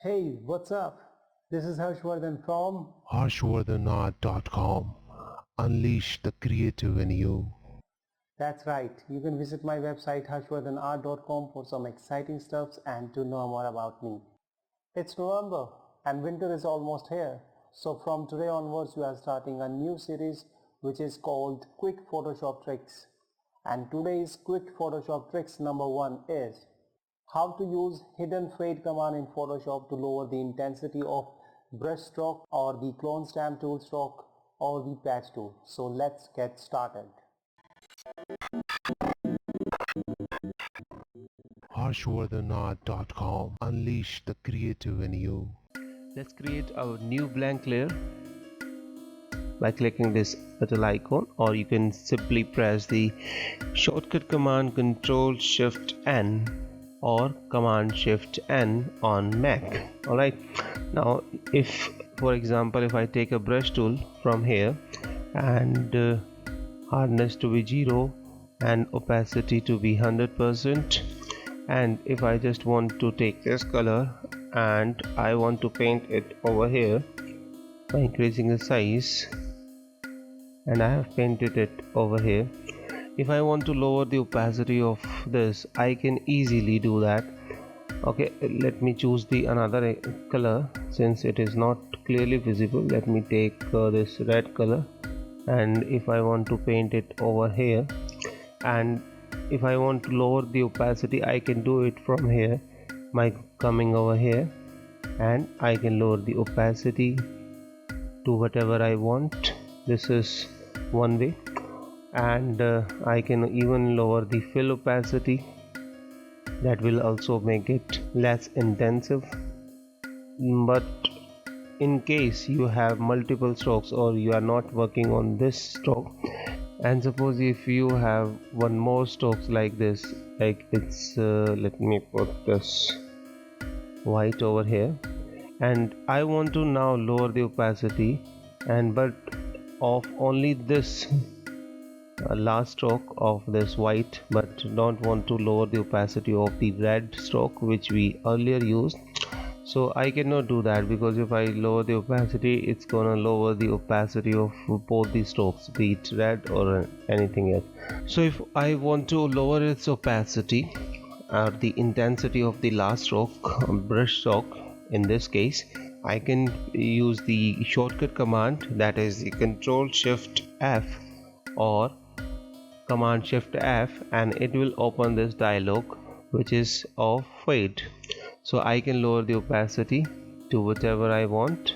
Hey, what's up? This is Harshvardhan from. harshvardhanart.com. Unleash the creative in you. That's right. You can visit my website harshvardhanart.com for some exciting stuffs and to know more about me. It's November and winter is almost here. So from today onwards we are starting a new series which is called Quick Photoshop Tricks. And today's Quick Photoshop Tricks number 1 is how to use hidden fade command in Photoshop to lower the intensity of brush stroke or the clone stamp tool stroke or the patch tool. So let's get started. harshvardhanart.com. Unleash the creative in you. Let's create a new blank layer by clicking this little icon, or you can simply press the shortcut command Ctrl Shift N or Command Shift N on Mac. Alright, now if for example if I take a brush tool from here and hardness to be 0 and opacity to be 100%, and if I just want to take this color and I want to paint it over here by increasing the size, and I have painted it over here. If I want to lower the opacity of this, I can easily do that. Okay, let me choose the another color since it is not clearly visible. Let me take this red color, and if I want to paint it over here, and if I want to lower the opacity, I can do it from here by coming over here, and I can lower the opacity to whatever I want. This is one way, and I can even lower the fill opacity. That will also make it less intensive. But in case you have multiple strokes or you are not working on this stroke, and suppose if you have one more strokes like this, like it's let me put this white over here, and I want to now lower the opacity, and but of only this last stroke of this white, but don't want to lower the opacity of the red stroke which we earlier used. So I cannot do that, because if I lower the opacity, it's gonna lower the opacity of both the strokes, be it red or anything else. So if I want to lower its opacity or the intensity of the last stroke, brush stroke in this case, I can use the shortcut command, that is the Control Shift F or Command Shift F, and it will open this dialog which is of fade. So I can lower the opacity to whatever I want.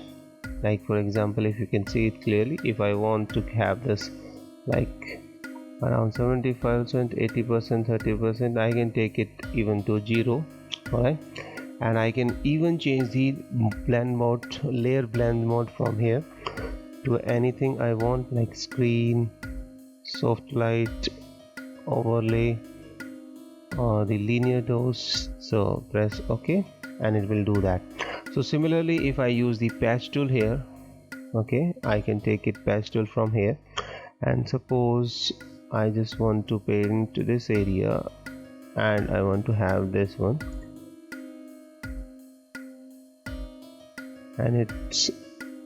Like for example, if you can see it clearly, if I want to have this like around 75%, 80%, 30%, I can take it even to 0. Alright, and I can even change the blend mode, layer blend mode from here to anything I want, like screen, soft light, overlay, or the linear dose. So press OK and it will do that. So similarly, if I use the patch tool here, okay, I can take it patch tool from here, and suppose I just want to paint this area and I want to have this one, and it's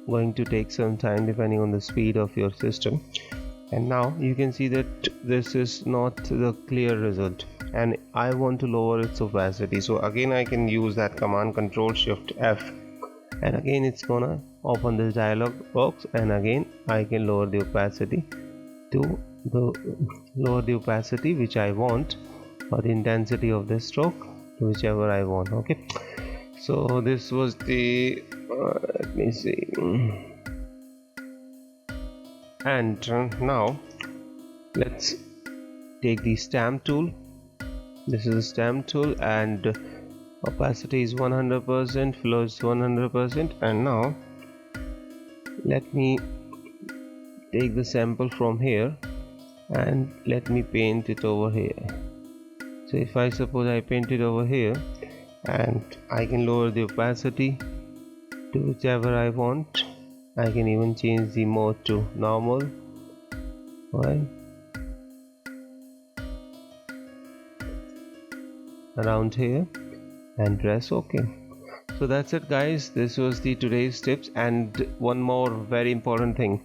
going to take some time depending on the speed of your system. And now you can see that this is not the clear result, and I want to lower its opacity. So again I can use that command Control Shift F, and again it's gonna open this dialog box, and again I can lower the opacity to lower the opacity which I want, or the intensity of this stroke to whichever I want. Okay, so this was the let me see, and now let's take the stamp tool. This is the stamp tool, and opacity is 100%, flow is 100%, and now let me take the sample from here and let me paint it over here. So if I suppose I paint it over here, and I can lower the opacity to whichever I want. I can even change the mode to normal. Right, around here, and press OK. So that's it guys, this was the today's tips. And one more very important thing,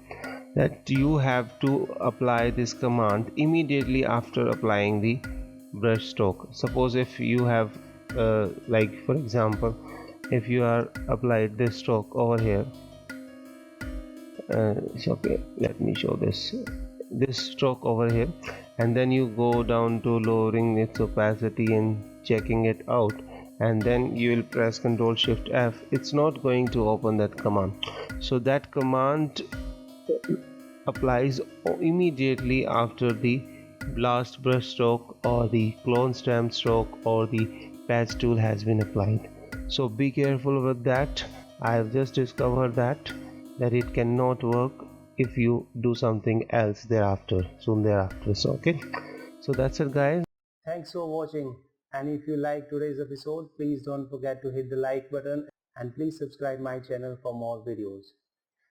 that you have to apply this command immediately after applying the brush stroke. Suppose if you have like for example, if you are applied this stroke over here, okay, let me show this stroke over here, and then you go down to lowering its opacity and checking it out, and then you will press Ctrl Shift F. It's not going to open that command. So that command applies immediately after the last brush stroke or the clone stamp stroke or the patch tool has been applied. So be careful with that. I have just discovered that it cannot work if you do something else thereafter, soon thereafter. So okay, so that's it guys. Thanks for watching, and if you like today's episode, please don't forget to hit the like button and please subscribe my channel for more videos.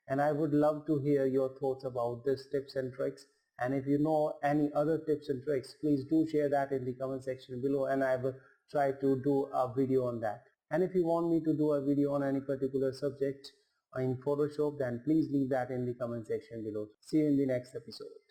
And I would love to hear your thoughts about this tips and tricks, and if you know any other tips and tricks, please do share that in the comment section below, and I will try to do a video on that. And if you want me to do a video on any particular subject in Photoshop, then please leave that in the comment section below. See you in the next episode.